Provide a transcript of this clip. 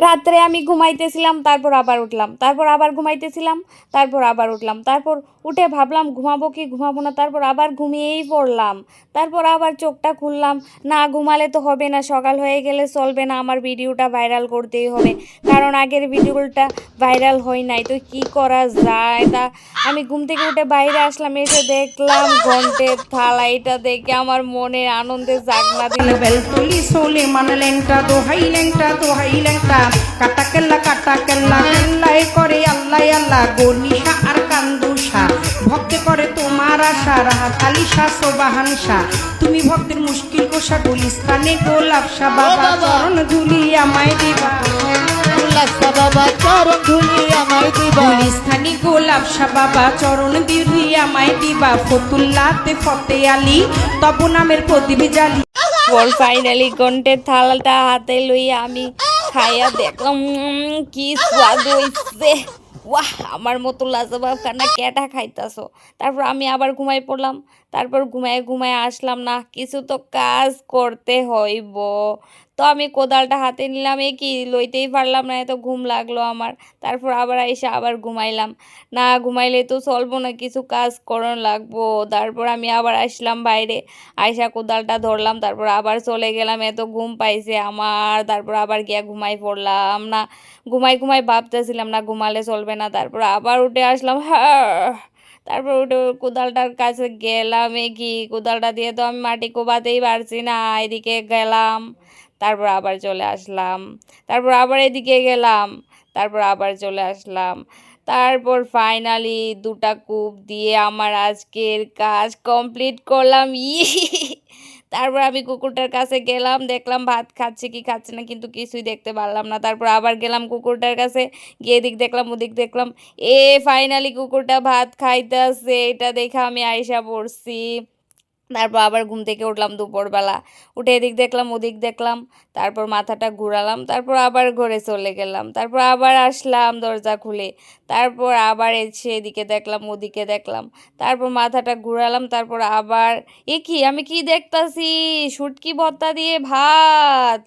রাত্রে আমি ঘুমাইতেছিলাম, তারপর আবার উঠলাম, তারপর আবার ঘুমাইতেছিলাম, তারপর আবার উঠলাম, তারপর উঠে ভাবলাম ঘুমাবো কি ঘুমাবো না, তারপর আবার ঘুমিয়েই পড়লাম, তারপর আবার চোখটা খুললাম। না ঘুমালে তো হবে না, সকাল হয়ে গেলে চলবে না, আমার ভিডিওটা ভাইরাল করতেই হবে, কারণ আগের ভিডিওটা ভাইরাল হয় নাই, তো কি করা যায়। তা আমি ঘুম থেকে উঠে বাইরে আসলাম, এসে দেখলাম ঘন্টের থালা, এটা দেখে আমার মনের আনন্দে জাগনা দিল। বেলতলি সোলে মান লেংটা দোহাই লেংটা দোহাই লেংটা কাটা কেল্লা কেল্লায় করে আল্লাহ আল্লাহ গনিশা আর কান্দুষা ভক্তে করে তোমার আশা রাহাত আলী শাহ সোবাহান শাহ তুমি ভক্তের মুশকিল কোষা গুলিস্তানে গোলাপ শাহ বাবা চরণ ধুলি আমায় দিবা গুলিস্তানি গোলাপ শাহ বাবা চরণ ধুলি আমায় দিবা ফতুল্লাতে ফতে আলী তব নামের প্রদীপ জালি। পর ফাইনালি ঘন্টের থালাটা হাতে লইয়া আমি খাইয়া দেখলাম কি স্বাদ হইছে। ওয়াহ, আমার মতো লাজবাব কান্না কেটা খাইতাছো। তারপর আমি আবার ঘুমাই পড়লাম, তারপর ঘুমায় ঘুমায় আসলাম, না কিছু তো কাজ করতে হইব। তো আমি কোদালটা হাতে নিলাম, এ কি লইতেই পারলাম না, এত ঘুম লাগলো আমার। তারপর আবার এসে আবার ঘুমাইলাম, না ঘুমাইলে তো চলবো না, কিছু কাজ করানো লাগবো। তারপর আমি আবার আসলাম বাইরে, আয়সা কোদালটা ধরলাম, তারপর আবার চলে গেলাম, এত ঘুম পাইছে আমার। তারপর আবার গিয়া ঘুমাই পড়লাম, না ঘুমাই ঘুমাই ভাবতেছিলাম না ঘুমালে চলবে না, তারপর আবার উঠে আসলাম। হ্যাঁ, তারপর উঠে কোদালটার কাছে গেলাম, এ কি কোদালটা দিয়ে তো আমি মাটি কোবাতেই পারছি না, এদিকে গেলাম, তারপর আবার চলে আসলাম, তারপর আবার এদিকে গেলাম, তারপর আবার চলে আসলাম। তারপর ফাইনালি দুটা কূপ দিয়ে আমার আজকের কাজ কমপ্লিট করলাম। তারপর আমি কুকুরটার কাছে গেলাম, দেখলাম ভাত খাচ্ছে কি খাচ্ছে না, কিন্তু কিছুই দেখতে পারলাম না। তারপর আবার গেলাম কুকুরটার কাছে, গিয়ে এদিক দেখলাম ওদিক দেখলাম, ফাইনালি কুকুরটা ভাত খাইতেছে, এটা দেখে আমি আইসা পড়ছি। তারপর আবার ঘুম থেকে উঠলাম দুপুরবেলা, উঠে এদিক দেখলাম ওদিক দেখলাম, তারপর মাথাটা ঘুরালাম, তারপর আবার ঘরে চলে গেলাম, তারপর আবার আসলাম দরজা খুলে, তারপর আবার এসে এদিকে দেখলাম ওদিকে দেখলাম, তারপর মাথাটা ঘুরালাম, তারপর আবার কি আমি কি দেখতাছি, শুটকি ভর্তা দিয়ে ভাত।